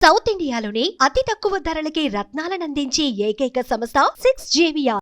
South ఇండియాలోనే అతి తక్కువ ధరలకి రత్నాలనందించే ఏకైక సంస్థ 6JVR.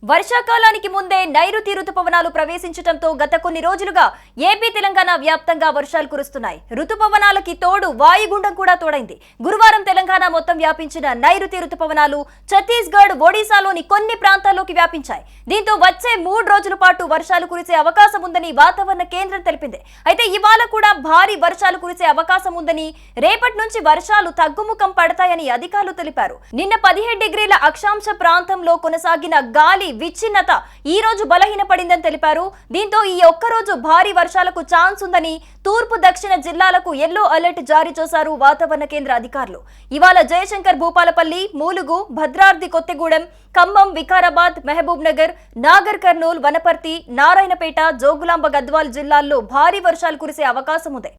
వర్షాకాలానికి ముందే నైరుతి రుతుపవనాలు ప్రవేశించడంతో గత కొన్ని రోజులుగా ఏపీ తెలంగాణ వ్యాప్తంగా వర్షాలు కురుస్తున్నాయి. రుతుపవనాలకి తోడు వాయుగుండం కూడా తోడైంది. గురువారం తెలంగాణ మొత్తం వ్యాపించిన నైరుతి రుతుపవనాలు ఛత్తీస్గఢ్, ఒడిశాలోని కొన్ని ప్రాంతాల్లోకి వ్యాపించాయి. దీంతో వచ్చే 3 రోజుల పాటు వర్షాలు కురిసే అవకాశం ఉందని వాతావరణ కేంద్రం తెలిపింది. అయితే ఇవాళ కూడా భారీ వర్షాలు కురిసే అవకాశం ఉందని, రేపటి నుంచి వర్షాలు తగ్గుముఖం పడతాయని అధికారులు తెలిపారు. నిన్న 17 డిగ్రీల అక్షాంశ ప్రాంతంలో కొనసాగిన గాలి విచ్ఛిన్నత ఈ రోజు బలహీనపడిందని తెలిపారు. దీంతో ఈ ఒక్కరోజు భారీ వర్షాలకు ఛాన్స్ ఉందని తూర్పు దక్షిణ జిల్లాలకు ఎల్లో అలర్ట్ జారీ చేశారు వాతావరణ కేంద్ర అధికారులు. ఇవాళ జయశంకర్, భూపాలపల్లి, మూలుగు, భద్రాద్రి కొత్తగూడెం, ఖమ్మం, వికారాబాద్, మహబూబ్ నగర్, నాగర్ కర్నూల్, వనపర్తి, నారాయణపేట, జోగులాంబ గద్వాల్ జిల్లాల్లో భారీ వర్షాలు కురిసే అవకాశం ఉంది.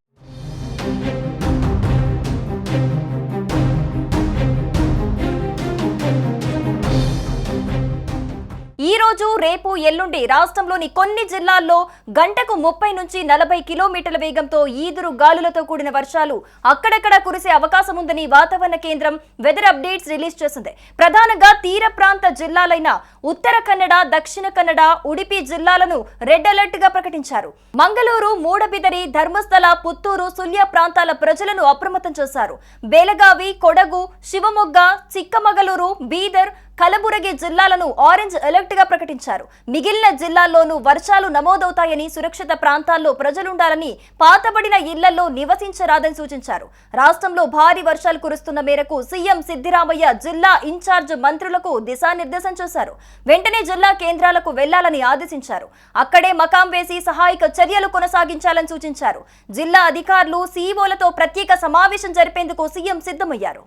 ఈ రోజు, రేపు, ఎల్లుండి రాష్ట్రంలోని కొన్ని జిల్లాల్లో గంటకు 30 నుంచి 40 కిలోమీటర్ల వేగంతో ఈదురు గాలులతో కూడిన వర్షాలు అక్కడక్కడ కురిసే అవకాశం ఉందని వాతావరణ కేంద్రం వెదర్ అప్డేట్స్ రిలీజ్ చేసింది. ప్రధానంగా తీర ప్రాంత జిల్లాలైన ఉత్తర కన్నడ, దక్షిణ కన్నడ, ఉడిపి జిల్లాలను రెడ్ అలర్ట్ గా ప్రకటించారు. మంగళూరు, మూడబిదరి, ధర్మస్థల, పుత్తూరు, సుల్య ప్రాంతాల ప్రజలను అప్రమత్తం చేశారు. బేలగావి, కొడగు, శివమొగ్గ, చిక్కమగళూరు, బీదర్, కలబురగి జిల్లాలను ఆరెంజ్ అలర్ట్ గా ప్రకటించారు. మిగిలిన జిల్లాల్లోనూ వర్షాలు నమోదవుతాయని, సురక్షిత ప్రాంతాల్లో ప్రజలుండాలని, పాతబడిన ఇళ్లలో నివసించరాదని సూచించారు. రాష్ట్రంలో భారీ వర్షాలు కురుస్తున్న మేరకు సీఎం సిద్దిరామయ్య జిల్లా ఇన్ఛార్జ్ మంత్రులకు దిశానిర్దేశం చేశారు. వెంటనే జిల్లా కేంద్రాలకు వెళ్లాలని ఆదేశించారు. అక్కడే మకాం వేసి సహాయక చర్యలు కొనసాగించాలని సూచించారు. జిల్లా అధికారులు, సీఈఓలతో ప్రత్యేక సమావేశం జరిపేందుకు సీఎం సిద్ధమయ్యారు.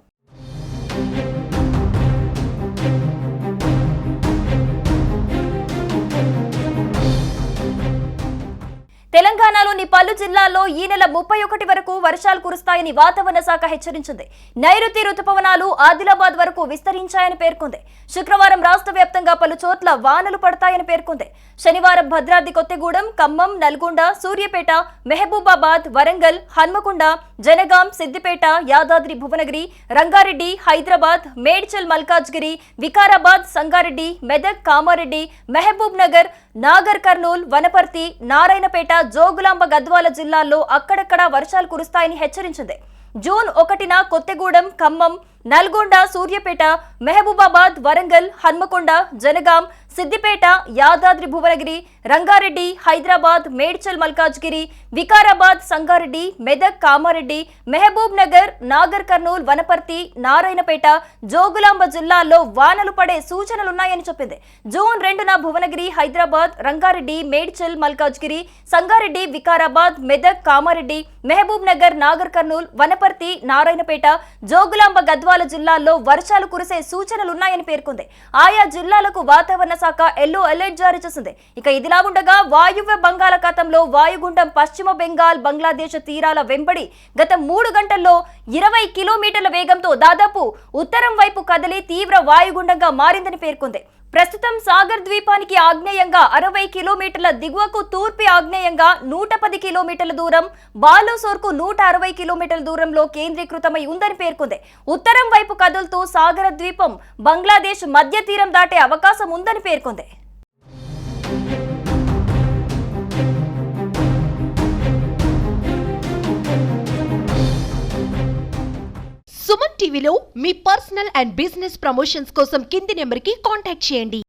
తెలంగాణలోని పలు జిల్లాల్లో ఈ నెల 31 వరకు వర్షాలు కురుస్తాయని వాతావరణ శాఖ హెచ్చరించింది. నైరుతి రుతుపవనాలు ఆదిలాబాద్ వరకు విస్తరించాయని పేర్కొంది. శుక్రవారం రాష్ట్ర వ్యాప్తంగా పలు చోట్ల వానలు పడతాయని పేర్కొంది. శనివారం భద్రాద్రి కొత్తగూడెం, ఖమ్మం, నల్గొండ, సూర్యాపేట, మహబూబాబాద్, వరంగల్, హన్మకొండ, జనగాం, సిద్దిపేట, యాదాద్రి భువనగిరి, రంగారెడ్డి, హైదరాబాద్, మేడ్చల్ మల్కాజ్గిరి, వికారాబాద్, సంగారెడ్డి, మెదక్, కామారెడ్డి, మహబూబ్ నగర్, నాగర్ కర్నూల్, వనపర్తి, నారాయణపేట, జోగులాంబ గద్వాల జిల్లాల్లో అక్కడక్కడ వర్షాలు కురుస్తాయని హెచ్చరించింది. జూన్ 1న కొత్తగూడెం, ఖమ్మం, నల్గొండ, సూర్యాపేట, మహబూబాబాద్, వరంగల్, హన్మకొండ, జనగాం, సిద్దిపేట, యాదాద్రి భువనగిరి, రంగారెడ్డి, హైదరాబాద్, మేడ్చల్ మల్కాజ్గిరి, వికారాబాద్, సంగారెడ్డి, మెదక్, కామారెడ్డి, మహబూబ్ నగర్, నాగర్ కర్నూల్, వనపర్తి, నారాయణపేట, జోగులాంబ జిల్లాల్లో వానలు పడే సూచనలున్నాయని చెప్పింది. జూన్ 2న భువనగిరి, హైదరాబాద్, రంగారెడ్డి, మేడ్చల్ మల్కాజ్గిరి, సంగారెడ్డి, వికారాబాద్, మెదక్, కామారెడ్డి, మహబూబ్ నగర్, నాగర్ కర్నూల్, వనపర్తి, నారాయణపేట, జోగులాంబ గద్వాల జిల్లాల్లో వర్షాలు కురిసే సూచనలున్నాయని పేర్కొంది. ఆయా జిల్లాలకు వాతావరణ శాఖ ఎల్లో అలర్ట్ జారీ చేసింది. ఇక ఇదిలా ఉండగా వాయువ్య బంగాళాఖాతంలో వాయుగుండం పశ్చిమ బెంగాల్, బంగ్లాదేశ్ తీరాల వెంబడి గత 3 గంటల్లో 20 కిలోమీటర్ల వేగంతో దాదాపు ఉత్తరం వైపు కదిలి తీవ్ర వాయుగుండంగా మారిందని పేర్కొంది. ప్రస్తుతం సాగర్ ద్వీపానికి ఆగ్నేయంగా 60 కిలోమీటర్ల దిగువకు, తూర్పు ఆగ్నేయంగా 110 కిలోమీటర్ల దూరం, బాలోసోర్కు 160 కిలోమీటర్ల దూరంలో కేంద్రీకృతమై ఉందని పేర్కొంది. ఉత్తరం వైపు కదులుతూ సాగర ద్వీపం బంగ్లాదేశ్ మధ్య తీరం దాటే అవకాశం ఉందని పేర్కొంది. సుమన్ టీవీలో మీ పర్సనల్ అండ్ బిజినెస్ ప్రమోషన్స్ కోసం కింది నెంబర్కి కాంటాక్ట్ చేయండి.